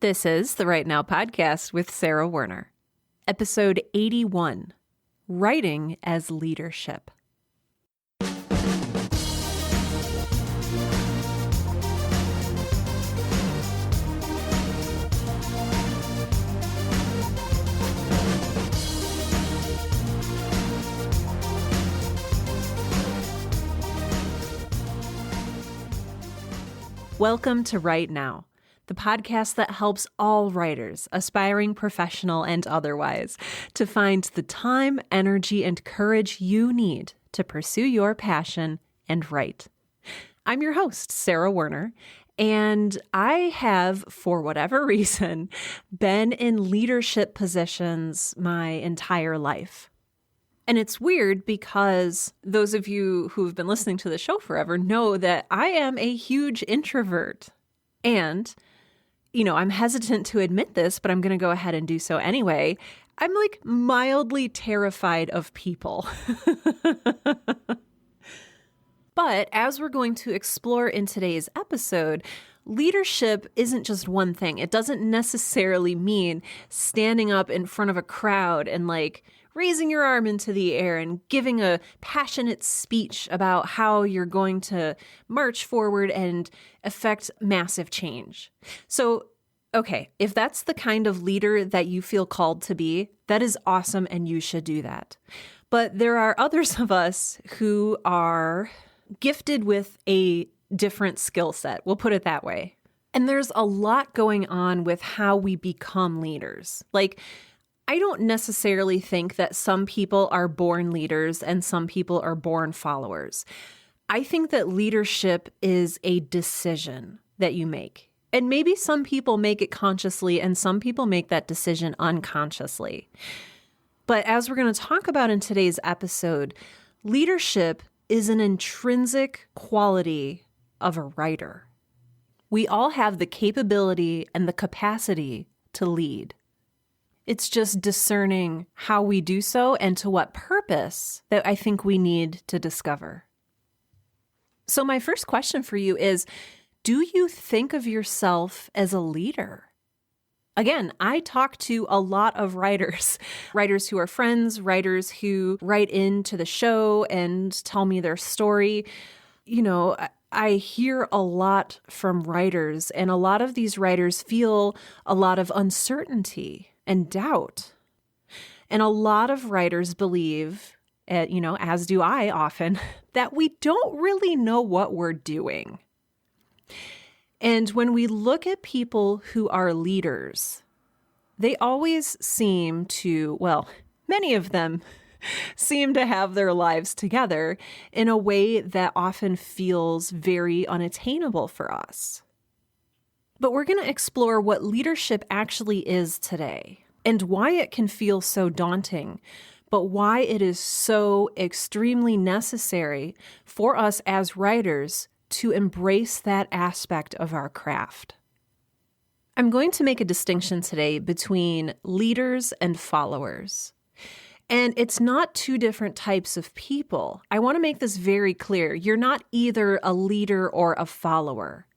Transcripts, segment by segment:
This is the Right Now podcast with Sarah Werner. Episode 81, Writing as Leadership. Welcome to Right Now, the podcast that helps all writers, aspiring professional and otherwise, to find the time, energy, and courage you need to pursue your passion and write. I'm your host, Sarah Werner, and I have, for whatever reason, been in leadership positions my entire life. And it's weird because those of you who've been listening to the show forever know that I am a huge introvert. And, I'm hesitant to admit this, but I'm going to go ahead and do so anyway. I'm mildly terrified of people. But as we're going to explore in today's episode, leadership isn't just one thing. It doesn't necessarily mean standing up in front of a crowd and raising your arm into the air and giving a passionate speech about how you're going to march forward and effect massive change. So, okay, if that's the kind of leader that you feel called to be, that is awesome and you should do that. But there are others of us who are gifted with a different skill set. We'll put it that way. And there's a lot going on with how we become leaders. I don't necessarily think that some people are born leaders and some people are born followers. I think that leadership is a decision that you make. And maybe some people make it consciously and some people make that decision unconsciously. But as we're going to talk about in today's episode, leadership is an intrinsic quality of a writer. We all have the capability and the capacity to lead. It's just discerning how we do so and to what purpose that I think we need to discover. So my first question for you is, do you think of yourself as a leader? Again, I talk to a lot of writers who are friends, writers who write into the show and tell me their story. I hear a lot from writers, and a lot of these writers feel a lot of uncertainty and doubt. And a lot of writers believe, as do I often, that we don't really know what we're doing. And when we look at people who are leaders, they always seem to, many of them seem to have their lives together in a way that often feels very unattainable for us. But we're going to explore what leadership actually is today and why it can feel so daunting, but why it is so extremely necessary for us as writers to embrace that aspect of our craft. I'm going to make a distinction today between leaders and followers. And it's not two different types of people. I want to make this very clear. You're not either a leader or a follower.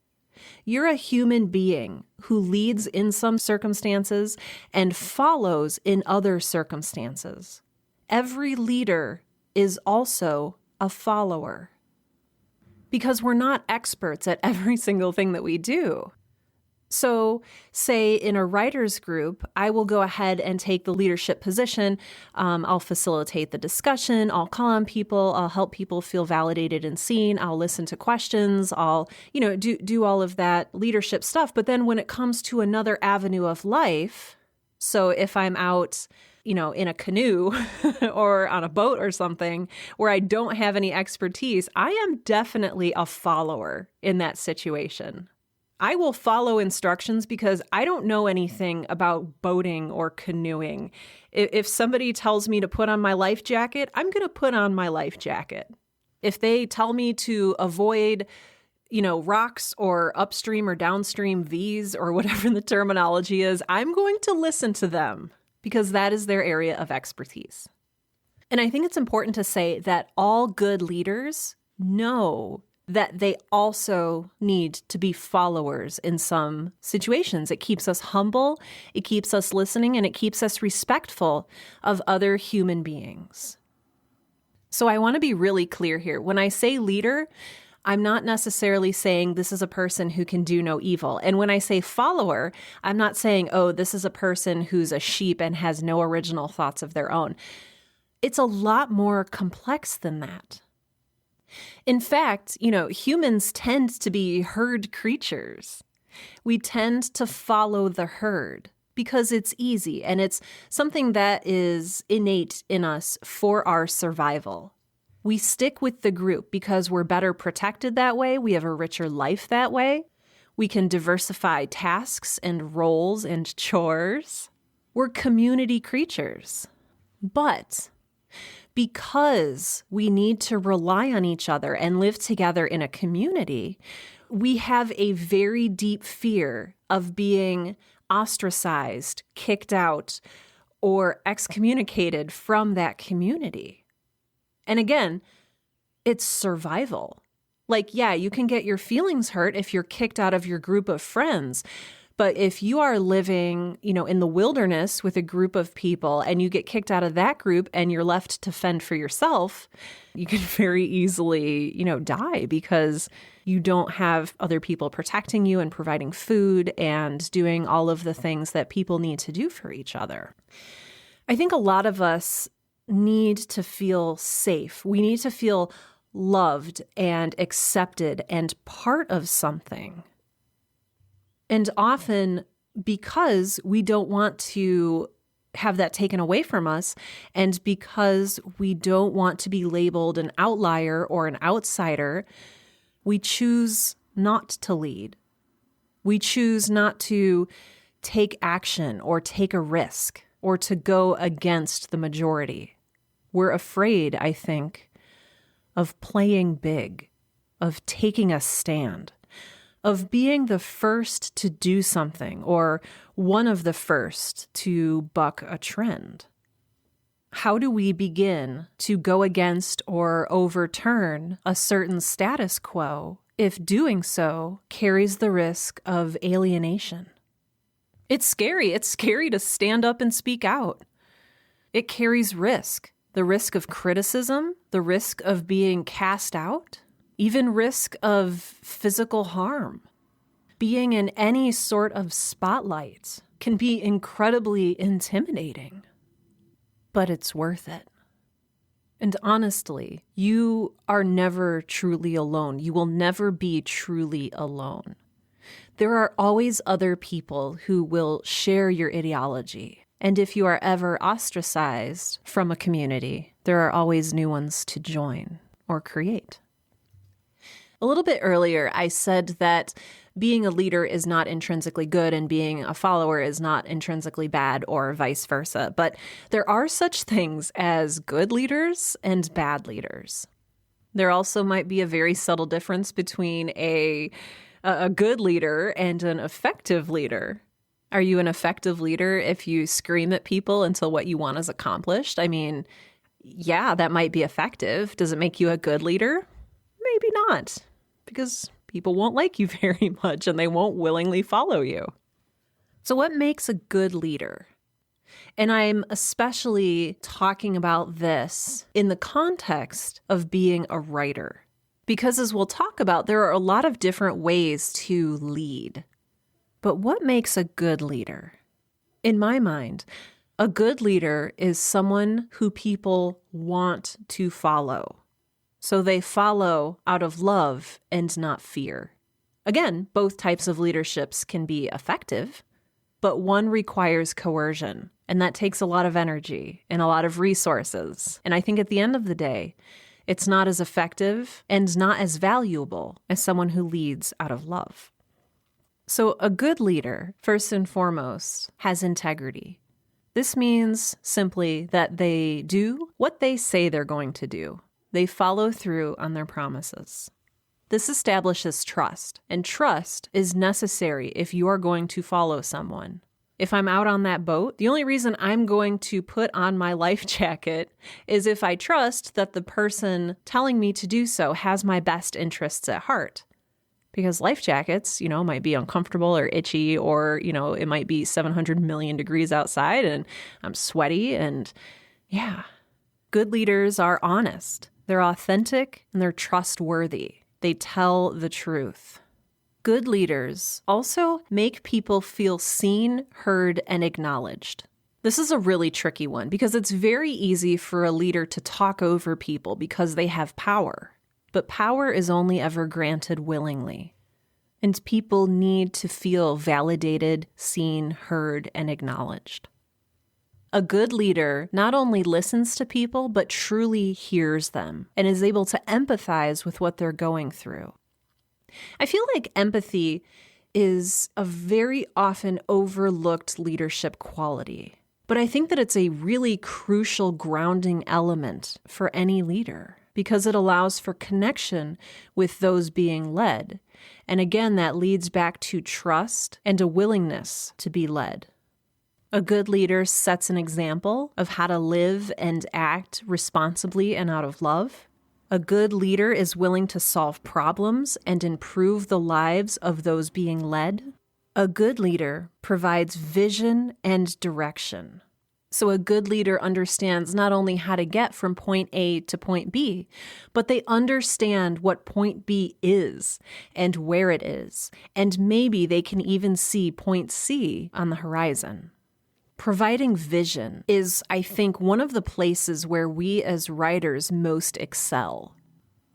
You're a human being who leads in some circumstances and follows in other circumstances. Every leader is also a follower because we're not experts at every single thing that we do. So say in a writer's group, I will go ahead and take the leadership position. I'll facilitate the discussion. I'll call on people. I'll help people feel validated and seen. I'll listen to questions. I'll, do all of that leadership stuff. But then when it comes to another avenue of life, so if I'm out, in a canoe or on a boat or something where I don't have any expertise, I am definitely a follower in that situation. I will follow instructions because I don't know anything about boating or canoeing. If somebody tells me to put on my life jacket, I'm going to put on my life jacket. If they tell me to avoid, rocks or upstream or downstream V's or whatever the terminology is, I'm going to listen to them because that is their area of expertise. And I think it's important to say that all good leaders know that they also need to be followers in some situations. It keeps us humble, it keeps us listening, and it keeps us respectful of other human beings. So I want to be really clear here. When I say leader, I'm not necessarily saying this is a person who can do no evil. And when I say follower, I'm not saying, oh, this is a person who's a sheep and has no original thoughts of their own. It's a lot more complex than that. In fact, humans tend to be herd creatures. We tend to follow the herd because it's easy and it's something that is innate in us for our survival. We stick with the group because we're better protected that way. We have a richer life that way. We can diversify tasks and roles and chores. We're community creatures. But because we need to rely on each other and live together in a community, we have a very deep fear of being ostracized, kicked out, or excommunicated from that community. And again, it's survival. Like, yeah, you can get your feelings hurt if you're kicked out of your group of friends. But if you are living, in the wilderness with a group of people and you get kicked out of that group and you're left to fend for yourself, you can very easily, die because you don't have other people protecting you and providing food and doing all of the things that people need to do for each other. I think a lot of us need to feel safe. We need to feel loved and accepted and part of something. And often because we don't want to have that taken away from us, and because we don't want to be labeled an outlier or an outsider, we choose not to lead. We choose not to take action or take a risk or to go against the majority. We're afraid, I think, of playing big, of taking a stand, of being the first to do something or one of the first to buck a trend. How do we begin to go against or overturn a certain status quo if doing so carries the risk of alienation? It's scary. It's scary to stand up and speak out. It carries risk. The risk of criticism, the risk of being cast out, even risk of physical harm. Being in any sort of spotlight can be incredibly intimidating, but it's worth it. And honestly, you are never truly alone. You will never be truly alone. There are always other people who will share your ideology. And if you are ever ostracized from a community, there are always new ones to join or create. A little bit earlier, I said that being a leader is not intrinsically good and being a follower is not intrinsically bad or vice versa. But there are such things as good leaders and bad leaders. There also might be a very subtle difference between a good leader and an effective leader. Are you an effective leader if you scream at people until what you want is accomplished? I mean, yeah, that might be effective. Does it make you a good leader? Maybe not, because people won't like you very much and they won't willingly follow you. So what makes a good leader? And I'm especially talking about this in the context of being a writer. Because as we'll talk about, there are a lot of different ways to lead. But what makes a good leader? In my mind, a good leader is someone who people want to follow. So they follow out of love and not fear. Again, both types of leaderships can be effective, but one requires coercion, and that takes a lot of energy and a lot of resources. And I think at the end of the day, it's not as effective and not as valuable as someone who leads out of love. So a good leader, first and foremost, has integrity. This means simply that they do what they say they're going to do. They follow through on their promises. This establishes trust, and trust is necessary if you are going to follow someone. If I'm out on that boat, the only reason I'm going to put on my life jacket is if I trust that the person telling me to do so has my best interests at heart. Because life jackets, might be uncomfortable or itchy, or, it might be 700 million degrees outside and I'm sweaty. And yeah, good leaders are honest. They're authentic and they're trustworthy. They tell the truth. Good leaders also make people feel seen, heard, and acknowledged. This is a really tricky one because it's very easy for a leader to talk over people because they have power. But power is only ever granted willingly. And people need to feel validated, seen, heard, and acknowledged. A good leader not only listens to people, but truly hears them and is able to empathize with what they're going through. I feel like empathy is a very often overlooked leadership quality, but I think that it's a really crucial grounding element for any leader because it allows for connection with those being led. And again, that leads back to trust and a willingness to be led. A good leader sets an example of how to live and act responsibly and out of love. A good leader is willing to solve problems and improve the lives of those being led. A good leader provides vision and direction. So a good leader understands not only how to get from point A to point B, but they understand what point B is and where it is. And maybe they can even see point C on the horizon. Providing vision is, I think, one of the places where we as writers most excel.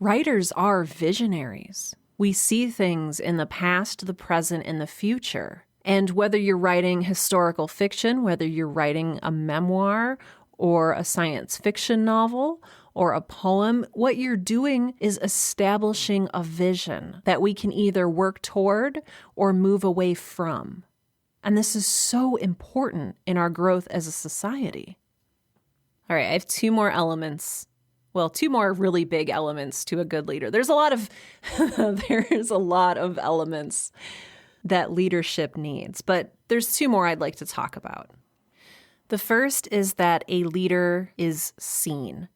Writers are visionaries. We see things in the past, the present, and the future. And whether you're writing historical fiction, whether you're writing a memoir or a science fiction novel or a poem, what you're doing is establishing a vision that we can either work toward or move away from. And this is so important in our growth as a society. All right, I have two more elements. Well, two more really big elements to a good leader. There's a lot of elements that leadership needs, but there's two more I'd like to talk about. The first is that a leader is seen.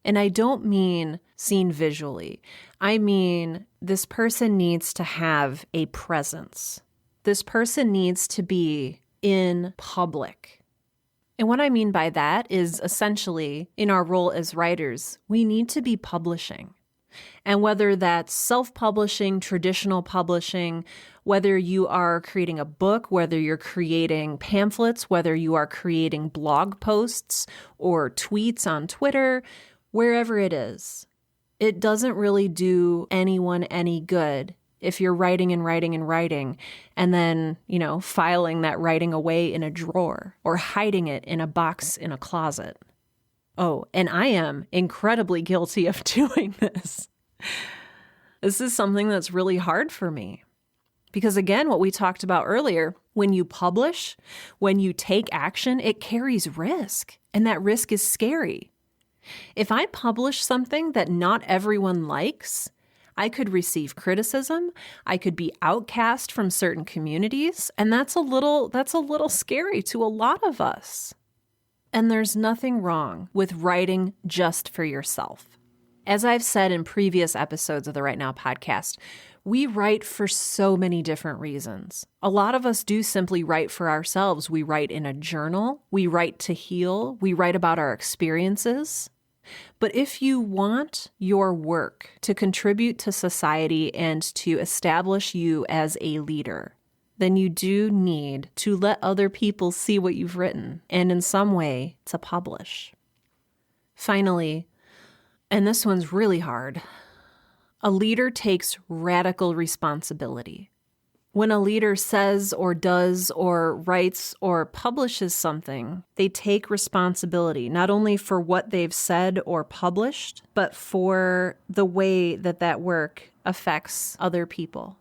And I don't mean seen visually. I mean this person needs to have a presence. This person needs to be in public. And what I mean by that is essentially, in our role as writers, we need to be publishing. And whether that's self-publishing, traditional publishing, whether you are creating a book, whether you're creating pamphlets, whether you are creating blog posts or tweets on Twitter, wherever it is, it doesn't really do anyone any good if you're writing and writing and writing and then, filing that writing away in a drawer or hiding it in a box in a closet. Oh, and I am incredibly guilty of doing this. This is something that's really hard for me. Because again, what we talked about earlier, when you publish, when you take action, it carries risk. And that risk is scary. If I publish something that not everyone likes, I could receive criticism, I could be outcast from certain communities, and that's a little scary to a lot of us. And there's nothing wrong with writing just for yourself. As I've said in previous episodes of the Right Now podcast, we write for so many different reasons. A lot of us do simply write for ourselves. We write in a journal, we write to heal, we write about our experiences. But if you want your work to contribute to society and to establish you as a leader, then you do need to let other people see what you've written and in some way to publish. Finally, and this one's really hard, a leader takes radical responsibility. When a leader says or does or writes or publishes something, they take responsibility, not only for what they've said or published, but for the way that that work affects other people.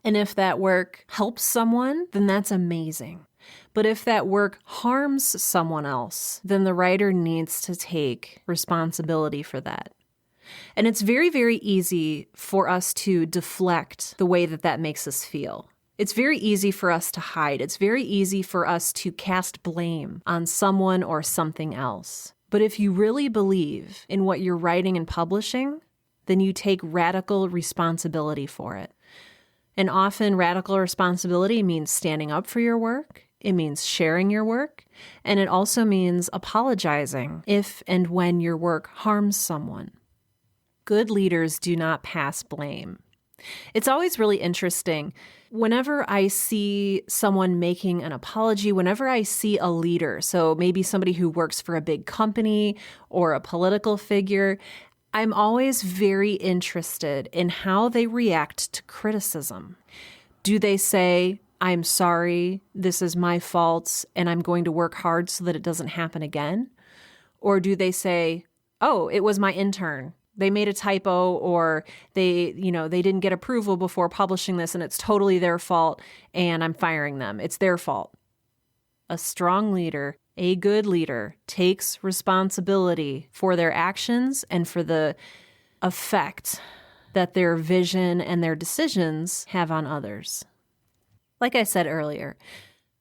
And if that work helps someone, then that's amazing. But if that work harms someone else, then the writer needs to take responsibility for that. And it's very, very easy for us to deflect the way that that makes us feel. It's very easy for us to hide. It's very easy for us to cast blame on someone or something else. But if you really believe in what you're writing and publishing, then you take radical responsibility for it. And often radical responsibility means standing up for your work. It means sharing your work. And it also means apologizing if and when your work harms someone. Good leaders do not pass blame. It's always really interesting. Whenever I see someone making an apology, whenever I see a leader, so maybe somebody who works for a big company or a political figure, I'm always very interested in how they react to criticism. Do they say, "I'm sorry, this is my fault, and I'm going to work hard so that it doesn't happen again"? Or do they say, "Oh, it was my intern. They made a typo, or they didn't get approval before publishing this, and it's totally their fault, and I'm firing them. It's their fault"? A strong leader, a good leader, takes responsibility for their actions and for the effect that their vision and their decisions have on others. Like I said earlier,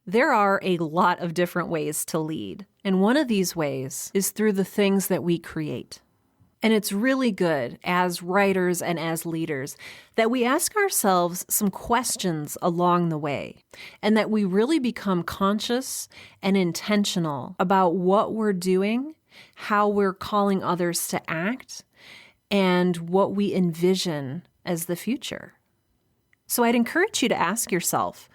there are a lot of different ways to lead, and one of these ways is through the things that we create. And it's really good as writers and as leaders that we ask ourselves some questions along the way, and that we really become conscious and intentional about what we're doing, how we're calling others to act, and what we envision as the future. So I'd encourage you to ask yourself,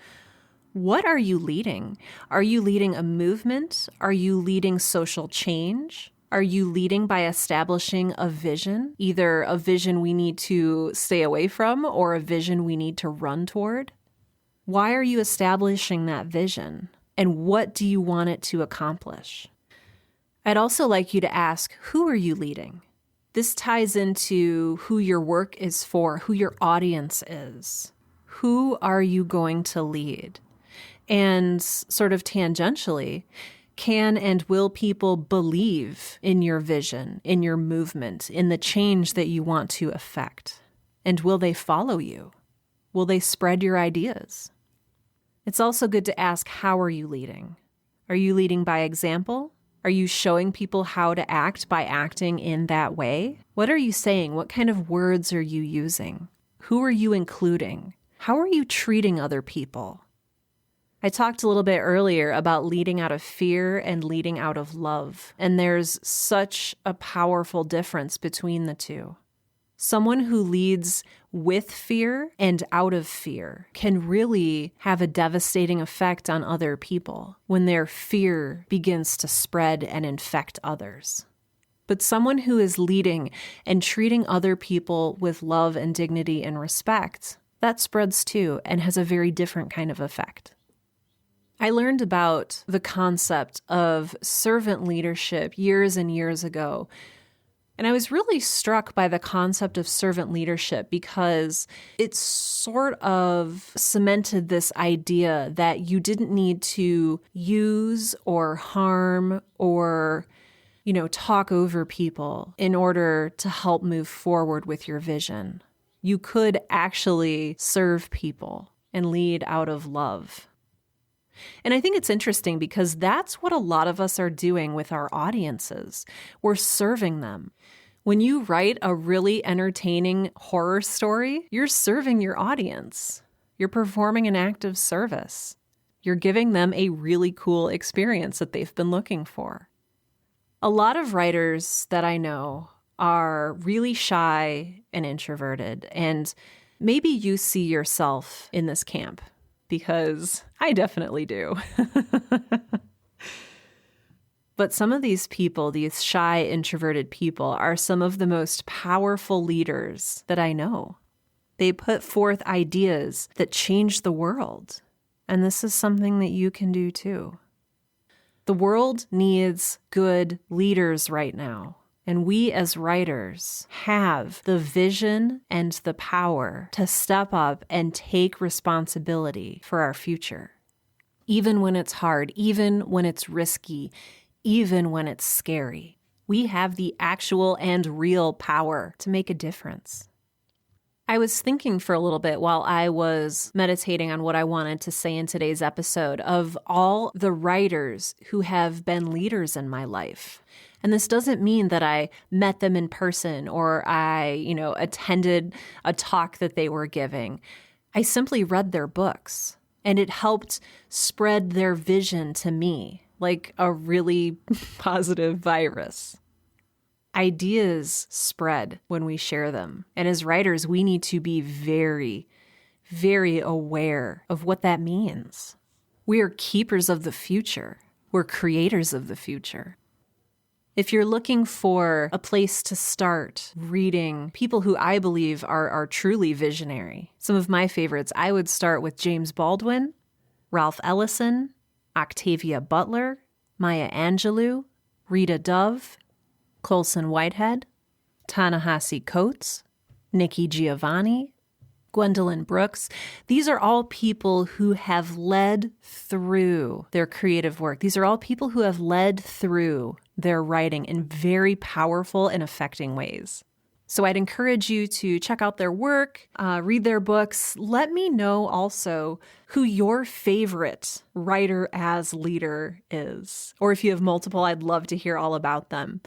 what are you leading? Are you leading a movement? Are you leading social change? Are you leading by establishing a vision, either a vision we need to stay away from or a vision we need to run toward? Why are you establishing that vision? And what do you want it to accomplish? I'd also like you to ask, who are you leading? This ties into who your work is for, who your audience is. Who are you going to lead? And sort of tangentially, can and will people believe in your vision, in your movement, in the change that you want to effect? And will they follow you? Will they spread your ideas? It's also good to ask, how are you leading? Are you leading by example? Are you showing people how to act by acting in that way? What are you saying? What kind of words are you using? Who are you including? How are you treating other people? I talked a little bit earlier about leading out of fear and leading out of love, and there's such a powerful difference between the two. Someone who leads with fear and out of fear can really have a devastating effect on other people when their fear begins to spread and infect others. But someone who is leading and treating other people with love and dignity and respect, that spreads too and has a very different kind of effect. I learned about the concept of servant leadership years and years ago. And I was really struck by the concept of servant leadership because it sort of cemented this idea that you didn't need to use or harm or, talk over people in order to help move forward with your vision. You could actually serve people and lead out of love. And I think it's interesting because that's what a lot of us are doing with our audiences. We're serving them. When you write a really entertaining horror story, you're serving your audience. You're performing an act of service. You're giving them a really cool experience that they've been looking for. A lot of writers that I know are really shy and introverted, and maybe you see yourself in this camp. Because I definitely do. But some of these people, these shy, introverted people, are some of the most powerful leaders that I know. They put forth ideas that change the world. And this is something that you can do too. The world needs good leaders right now. And we as writers have the vision and the power to step up and take responsibility for our future. Even when it's hard, even when it's risky, even when it's scary, we have the actual and real power to make a difference. I was thinking for a little bit while I was meditating on what I wanted to say in today's episode of all the writers who have been leaders in my life. And this doesn't mean that I met them in person or I, attended a talk that they were giving. I simply read their books, and it helped spread their vision to me like a really positive virus. Ideas spread when we share them. And as writers, we need to be very, very aware of what that means. We are keepers of the future. We're creators of the future. If you're looking for a place to start reading people who I believe are truly visionary, some of my favorites, I would start with James Baldwin, Ralph Ellison, Octavia Butler, Maya Angelou, Rita Dove, Colson Whitehead, Ta-Nehisi Coates, Nikki Giovanni, Gwendolyn Brooks. These are all people who have led through their creative work. These are all people who have led through their writing in very powerful and affecting ways. So I'd encourage you to check out their work, read their books. Let me know also who your favorite writer as leader is. Or if you have multiple, I'd love to hear all about them.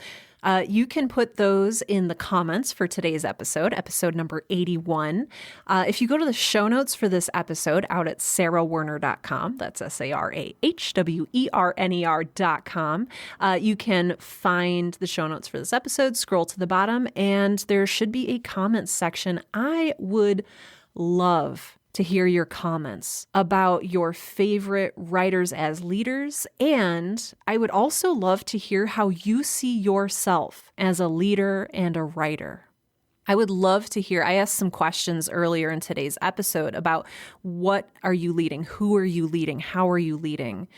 You can put those in the comments for today's episode number 81. If you go to the show notes for this episode out at sarahwerner.com, that's SARAHWERNER.com, you can find the show notes for this episode, scroll to the bottom, and there should be a comments section. I would love to hear your comments about your favorite writers as leaders. And I would also love to hear how you see yourself as a leader and a writer. I would love to hear, I asked some questions earlier in today's episode about what are you leading? Who are you leading? How are you leading?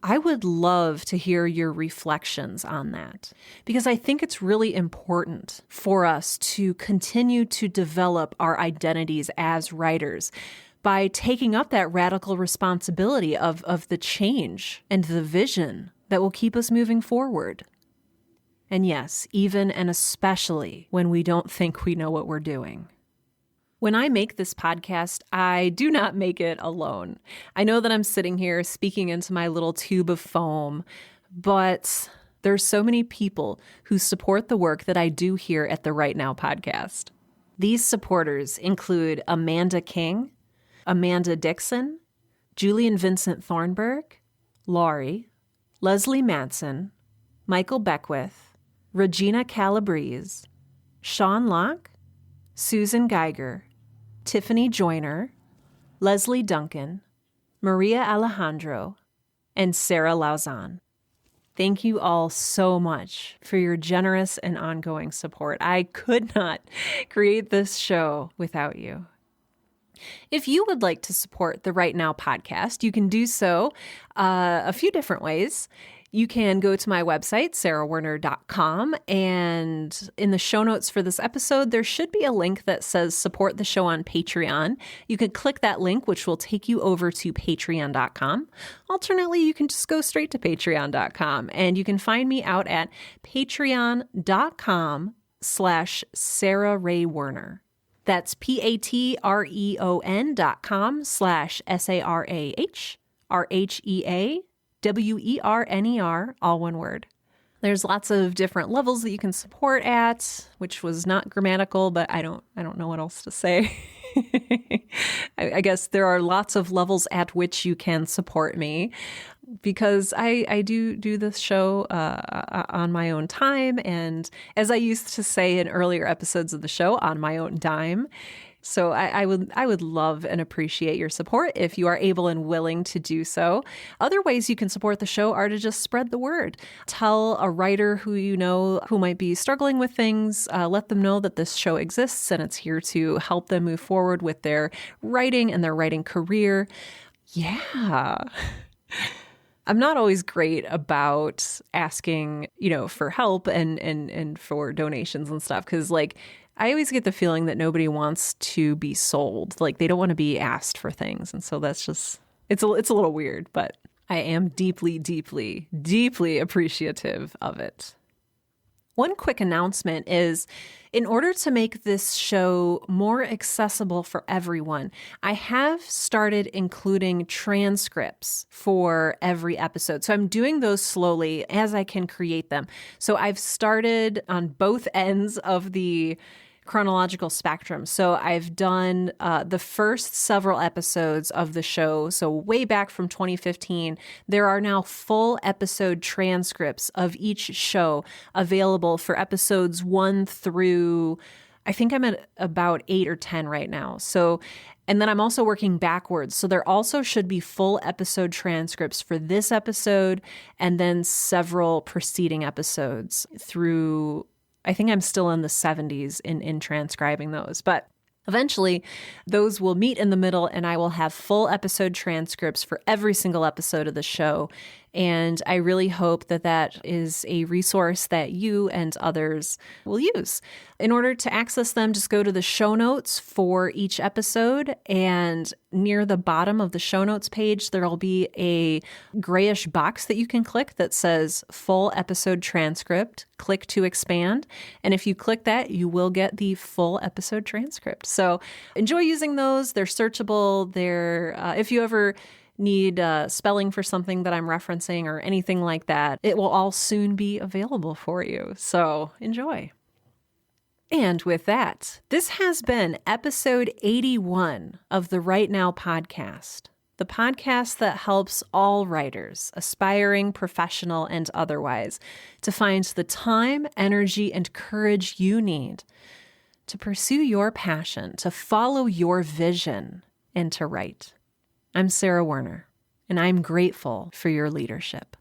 I would love to hear your reflections on that because I think it's really important for us to continue to develop our identities as writers by taking up that radical responsibility of the change and the vision that will keep us moving forward. And yes, even and especially when we don't think we know what we're doing. When I make this podcast, I do not make it alone. I know that I'm sitting here speaking into my little tube of foam, but there's so many people who support the work that I do here at the Right Now podcast. These supporters include Amanda King, Amanda Dixon, Julian Vincent Thornburg, Laurie, Leslie Matson, Michael Beckwith, Regina Calabrese, Sean Locke, Susan Geiger, Tiffany Joyner, Leslie Duncan, Maria Alejandro, and Sarah Lauzon. Thank you all so much for your generous and ongoing support. I could not create this show without you. If you would like to support the Right Now podcast, you can do so a few different ways. You can go to my website, sarahwerner.com, and in the show notes for this episode, there should be a link that says support the show on Patreon. You can click that link, which will take you over to patreon.com. Alternately, you can just go straight to patreon.com, and you can find me out at patreon.com/Sarah Ray Werner. That's patreon.com/SARAHRHEAWERNER, all one word. There's lots of different levels that you can support at, which was not grammatical, but I don't know what else to say. I guess there are lots of levels at which you can support me because I do this show on my own time. And as I used to say in earlier episodes of the show, on my own dime. So I would love and appreciate your support if you are able and willing to do so. Other ways you can support the show are to just spread the word. Tell a writer who you know who might be struggling with things. Let them know that this show exists and it's here to help them move forward with their writing and their writing career. Yeah. I'm not always great about asking, for help and for donations and stuff because I always get the feeling that nobody wants to be sold. They don't want to be asked for things. And so that's just, it's a little weird, but I am deeply, deeply, deeply appreciative of it. One quick announcement is In order to make this show more accessible for everyone, I have started including transcripts for every episode. So I'm doing those slowly as I can create them. So I've started on both ends of the chronological spectrum. So I've done the first several episodes of the show. So way back from 2015, there are now full episode transcripts of each show available for episodes 1 through, I think I'm at about 8 or 10 right now. So, and then I'm also working backwards. So there also should be full episode transcripts for this episode and then several preceding episodes through, I think I'm still in the 70s in transcribing those, but eventually those will meet in the middle and I will have full episode transcripts for every single episode of the show. And I really hope that that is a resource that you and others will use. In order to access them, just go to the show notes for each episode, and near the bottom of the show notes page, there'll be a grayish box that you can click that says full episode transcript. Click to expand. And if you click that, you will get the full episode transcript. So enjoy using those. They're searchable. If you ever need spelling for something that I'm referencing or anything like that, it will all soon be available for you. So enjoy. And with that, this has been episode 81 of the Right Now podcast, the podcast that helps all writers, aspiring, professional, and otherwise, to find the time, energy, and courage you need to pursue your passion, to follow your vision, and to write. I'm Sarah Werner, and I'm grateful for your leadership.